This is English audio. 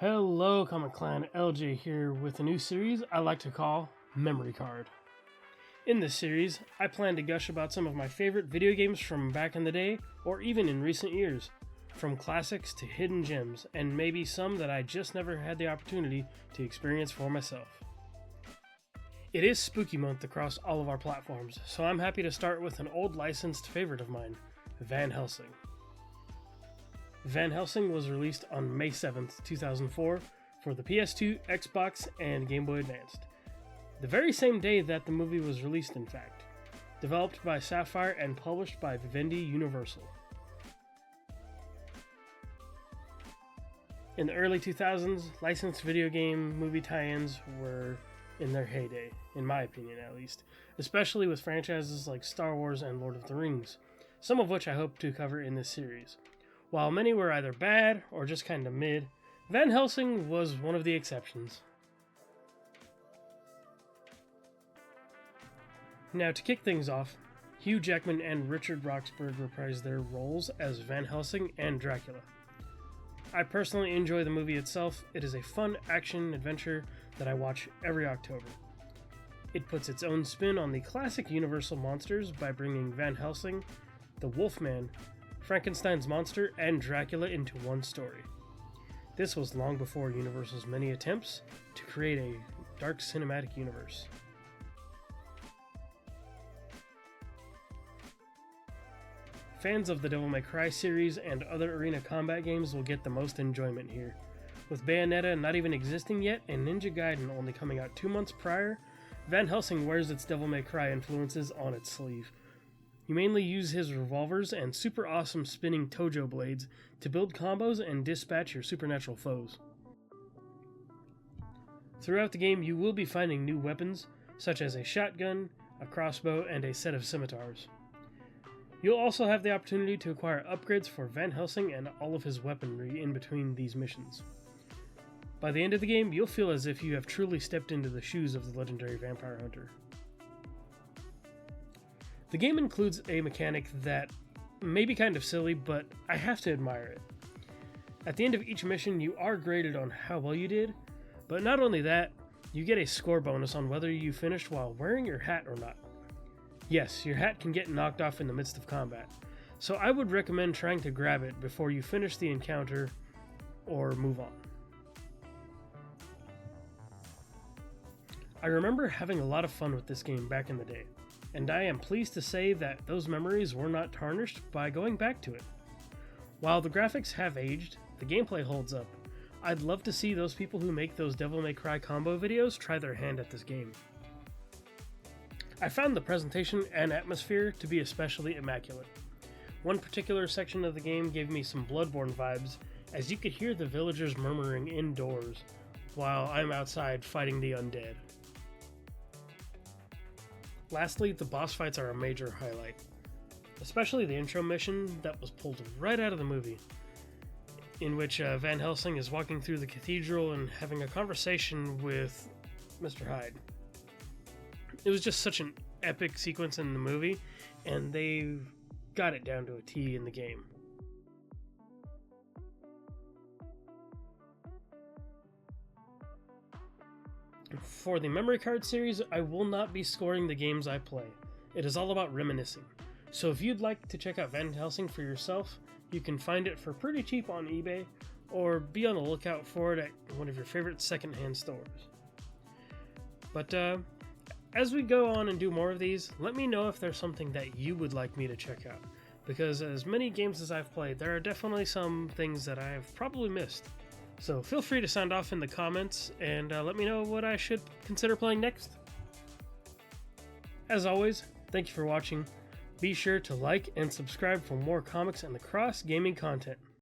Hello, Comic Clan, LJ here with a new series I like to call Memory Card. In this series, I plan to gush about some of my favorite video games from back in the day, or even in recent years, from classics to hidden gems, and maybe some that I just never had the opportunity to experience for myself. It is Spooky Month across all of our platforms, so I'm happy to start with an old licensed favorite of mine, Van Helsing. Van Helsing was released on May 7th, 2004 for the PS2, Xbox, and Game Boy Advance. The very same day that the movie was released, in fact. Developed by Sapphire and published by Vivendi Universal. In the early 2000s, licensed video game movie tie-ins were in their heyday, in my opinion at least, especially with franchises like Star Wars and Lord of the Rings, some of which I hope to cover in this series. While many were either bad or just kinda mid, Van Helsing was one of the exceptions. Now, to kick things off, Hugh Jackman and Richard Roxburgh reprised their roles as Van Helsing and Dracula. I personally enjoy the movie itself. It is a fun action adventure that I watch every October. It puts its own spin on the classic Universal monsters by bringing Van Helsing, the Wolfman, Frankenstein's monster, and Dracula into one story. This was long before Universal's many attempts to create a dark cinematic universe. Fans of the Devil May Cry series and other arena combat games will get the most enjoyment here. With Bayonetta not even existing yet and Ninja Gaiden only coming out 2 months prior, Van Helsing wears its Devil May Cry influences on its sleeve. You mainly use his revolvers and super awesome spinning Tojo blades to build combos and dispatch your supernatural foes. Throughout the game, you will be finding new weapons, such as a shotgun, a crossbow, and a set of scimitars. You'll also have the opportunity to acquire upgrades for Van Helsing and all of his weaponry in between these missions. By the end of the game, you'll feel as if you have truly stepped into the shoes of the legendary vampire hunter. The game includes a mechanic that may be kind of silly, but I have to admire it. At the end of each mission, you are graded on how well you did, but not only that, you get a score bonus on whether you finished while wearing your hat or not. Yes, your hat can get knocked off in the midst of combat, so I would recommend trying to grab it before you finish the encounter or move on. I remember having a lot of fun with this game back in the day, and I am pleased to say that those memories were not tarnished by going back to it. While the graphics have aged, the gameplay holds up. I'd love to see those people who make those Devil May Cry combo videos try their hand at this game. I found the presentation and atmosphere to be especially immaculate. One particular section of the game gave me some Bloodborne vibes, as you could hear the villagers murmuring indoors, while I'm outside fighting the undead. Lastly, the boss fights are a major highlight, especially the intro mission that was pulled right out of the movie, in which Van Helsing is walking through the cathedral and having a conversation with Mr. Hyde. It was just such an epic sequence in the movie, and they got it down to a T in the game. For the Memory Card series, I will not be scoring the games I play. It is all about reminiscing. So if you'd like to check out Van Helsing for yourself, you can find it for pretty cheap on eBay, or be on the lookout for it at one of your favorite secondhand stores. But as we go on and do more of these, let me know if there's something that you would like me to check out, because as many games as I've played, there are definitely some things that I have probably missed. So feel free to sound off in the comments and let me know what I should consider playing next. As always, thank you for watching. Be sure to like and subscribe for more comics and lacrosse gaming content.